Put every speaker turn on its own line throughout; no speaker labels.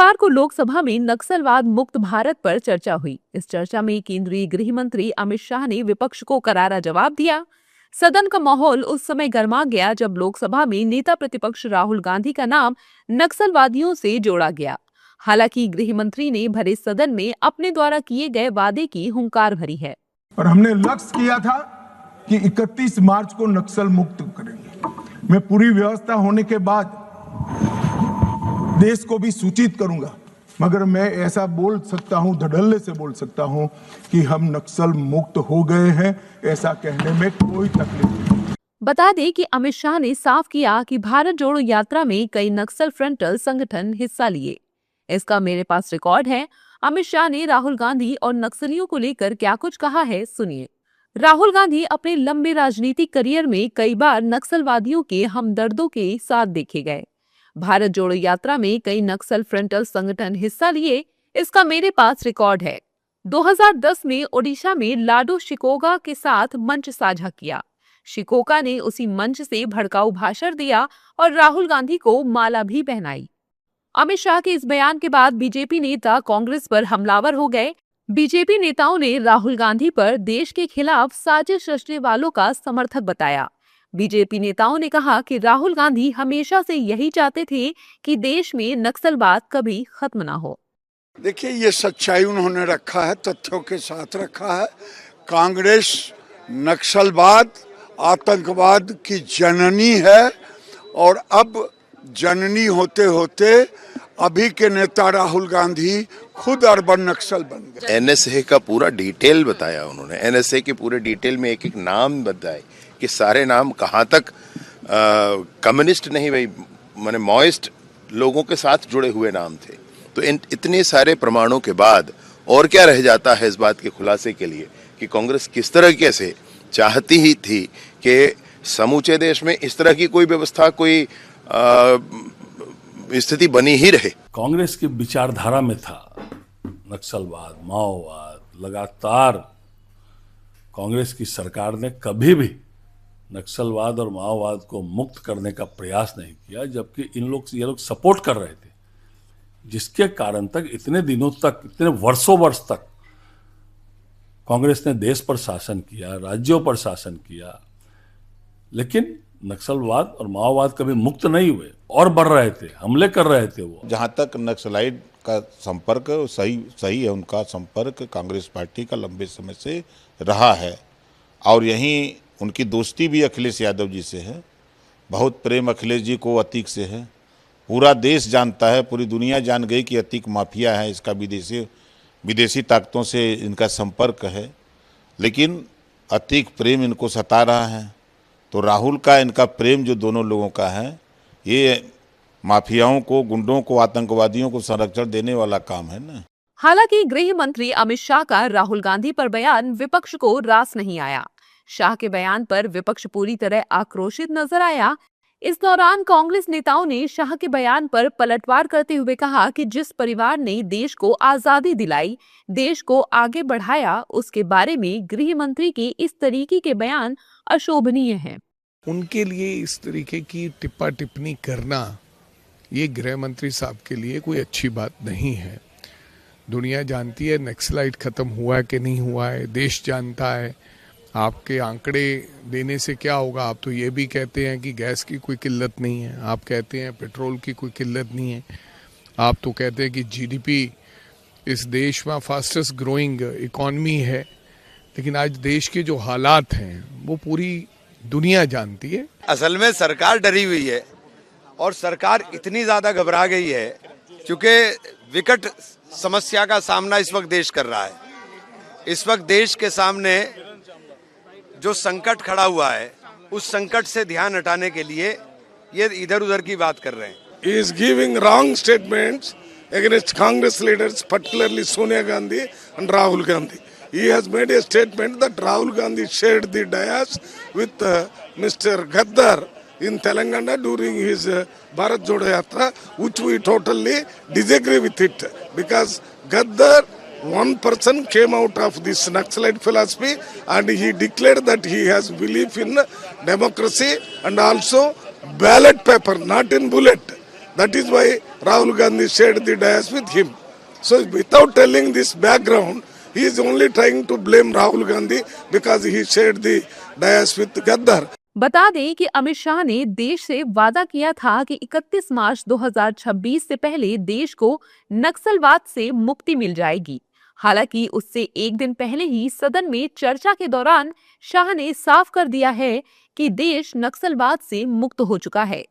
बुधवार को लोकसभा में नक्सलवाद मुक्त भारत पर चर्चा हुई। इस चर्चा में केंद्रीय गृह मंत्री अमित शाह ने विपक्ष को करारा जवाब दिया। सदन का माहौल उस समय गर्मा गया जब लोकसभा में नेता प्रतिपक्ष राहुल गांधी का नाम नक्सलवादियों से जोड़ा गया। हालांकि गृह मंत्री ने भरे सदन में अपने द्वारा किए गए वादे की हुंकार भरी है।
और हमने लक्ष्य किया था कि 31 मार्च को नक्सल मुक्त करेंगे। मैं पूरी व्यवस्था होने के बाद देश को भी सूचित करूंगा, मगर मैं ऐसा बोल सकता हूं, धड़ल्ले से बोल सकता हूं कि हम नक्सल मुक्त हो गए हैं। ऐसा कहने में कोई तकलीफ नहीं।
बता दें कि अमित शाह ने साफ किया कि भारत जोड़ो यात्रा में कई नक्सल फ्रंटल संगठन हिस्सा लिए। इसका मेरे पास रिकॉर्ड है। अमित शाह ने राहुल गांधी और नक्सलियों को लेकर क्या कुछ कहा है, सुनिए। राहुल गांधी अपने लंबे राजनीतिक करियर में कई बार नक्सलवादियों के हमदर्दों के साथ देखे गए। भारत जोड़ो यात्रा में कई नक्सल फ्रंटल संगठन हिस्सा लिए, इसका मेरे पास रिकॉर्ड है। 2010 में ओडिशा में लाडो शिकोगा के साथ मंच साझा किया। शिकोका ने उसी मंच से भड़काऊ भाषण दिया और राहुल गांधी को माला भी पहनाई। अमित शाह के इस बयान के बाद बीजेपी नेता कांग्रेस पर हमलावर हो गए। बीजेपी नेताओं ने राहुल गांधी पर देश के खिलाफ साजिश रचने वालों का समर्थक बताया। बीजेपी नेताओं ने कहा कि राहुल गांधी हमेशा से यही चाहते थे कि देश में नक्सलवाद कभी खत्म ना हो।
देखिए, ये सच्चाई उन्होंने रखा है, तथ्यों के साथ रखा है। कांग्रेस नक्सलवाद, आतंकवाद की जननी है और अब जननी होते होते अभी के नेता राहुल गांधी खुद अर्बन नक्सल बन गए।
एनएसए का पूरा डिटेल बताया उन्होंने। एनएसए के पूरे डिटेल में एक एक नाम बताए कि सारे नाम कहाँ तक कम्युनिस्ट नहीं भाई, माने मॉइस्ट लोगों के साथ जुड़े हुए नाम थे। तो इतने सारे प्रमाणों के बाद और क्या रह जाता है इस बात के खुलासे के लिए कि कांग्रेस किस तरीके से चाहती ही थी कि समूचे देश में इस तरह की कोई व्यवस्था, कोई स्थिति बनी ही रहे।
कांग्रेस की विचारधारा में था नक्सलवाद, माओवाद। लगातार कांग्रेस की सरकार ने कभी भी नक्सलवाद और माओवाद को मुक्त करने का प्रयास नहीं किया, जबकि ये लोग सपोर्ट कर रहे थे, जिसके कारण तक इतने दिनों तक, इतने वर्षों वर्ष तक कांग्रेस ने देश पर शासन किया, राज्यों पर शासन किया, लेकिन नक्सलवाद और माओवाद कभी मुक्त नहीं हुए और बढ़ रहे थे, हमले कर रहे थे वो।
जहाँ तक नक्सलाइट का संपर्क सही है, उनका संपर्क कांग्रेस पार्टी का लंबे समय से रहा है और यहीं उनकी दोस्ती भी अखिलेश यादव जी से है। बहुत प्रेम अखिलेश जी को अतीक से है। पूरा देश जानता है, पूरी दुनिया जान गई कि अतीक माफिया है, इसका विदेशी ताकतों से इनका संपर्क है, लेकिन अतीक प्रेम इनको सता रहा है। तो राहुल का इनका प्रेम जो दोनों लोगों का है, ये माफियाओं को, गुंडों को, आतंकवादियों को संरक्षण देने वाला काम है ना।
हालांकि गृह मंत्री अमित शाह का राहुल गांधी पर बयान विपक्ष को रास नहीं आया। शाह के बयान पर विपक्ष पूरी तरह आक्रोशित नजर आया। इस दौरान कांग्रेस नेताओं ने शाह के बयान पर पलटवार करते हुए कहा कि जिस परिवार ने देश को आजादी दिलाई, देश को आगे बढ़ाया, उसके बारे में गृह मंत्री के इस तरीके के बयान अशोभनीय हैं।
उनके लिए इस तरीके की टिप्पा टिप्पणी करना, ये गृह मंत्री साहब के लिए कोई अच्छी बात नहीं है। दुनिया जानती है नक्सलाइट खत्म हुआ है कि नहीं हुआ है, देश जानता है। आपके आंकड़े देने से क्या होगा? आप तो ये भी कहते हैं कि गैस की कोई किल्लत नहीं है, आप कहते हैं पेट्रोल की कोई किल्लत नहीं है, आप तो कहते हैं कि जीडीपी इस देश में फास्टेस्ट ग्रोइंग इकॉनमी है, लेकिन आज देश के जो हालात हैं वो पूरी दुनिया जानती है।
असल में सरकार डरी हुई है और सरकार इतनी ज्यादा घबरा गई है क्योंकि विकट समस्या का सामना इस वक्त देश कर रहा है। इस वक्त देश के सामने जो संकट खड़ा हुआ है, उस संकट से ध्यान हटाने के लिए ये इधर उधर की बात कर रहे हैं।
He is giving wrong statements against Congress leaders, particularly Sonia Gandhi and Rahul Gandhi. He has made a statement that Rahul Gandhi shared the dais with Mr. Gaddar in Telangana during his Bharat Jodo Yatra, which we totally disagree with it, because Gaddar, one person came out of this Naxalite philosophy and he declared that he has belief in democracy and also ballot paper, not in bullet. That is why
Rahul Gandhi shared the dais with him. So without telling this background, he is only trying to blame Rahul Gandhi because he shared the dais with Gaddar.
बता दें कि अमित शाह ने देश से वादा किया था कि 31 मार्च 2026 से पहले देश को नक्सलवाद से मुक्ति मिल जाएगी। हालांकि उससे एक दिन पहले ही सदन में चर्चा के दौरान शाह ने साफ कर दिया है कि देश नक्सलवाद से मुक्त हो चुका है।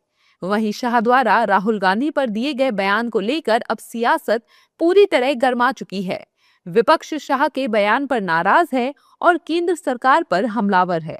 वहीं शाह द्वारा राहुल गांधी पर दिए गए बयान को लेकर अब सियासत पूरी तरह गर्मा चुकी है। विपक्ष शाह के बयान पर नाराज है और केंद्र सरकार पर हमलावर है।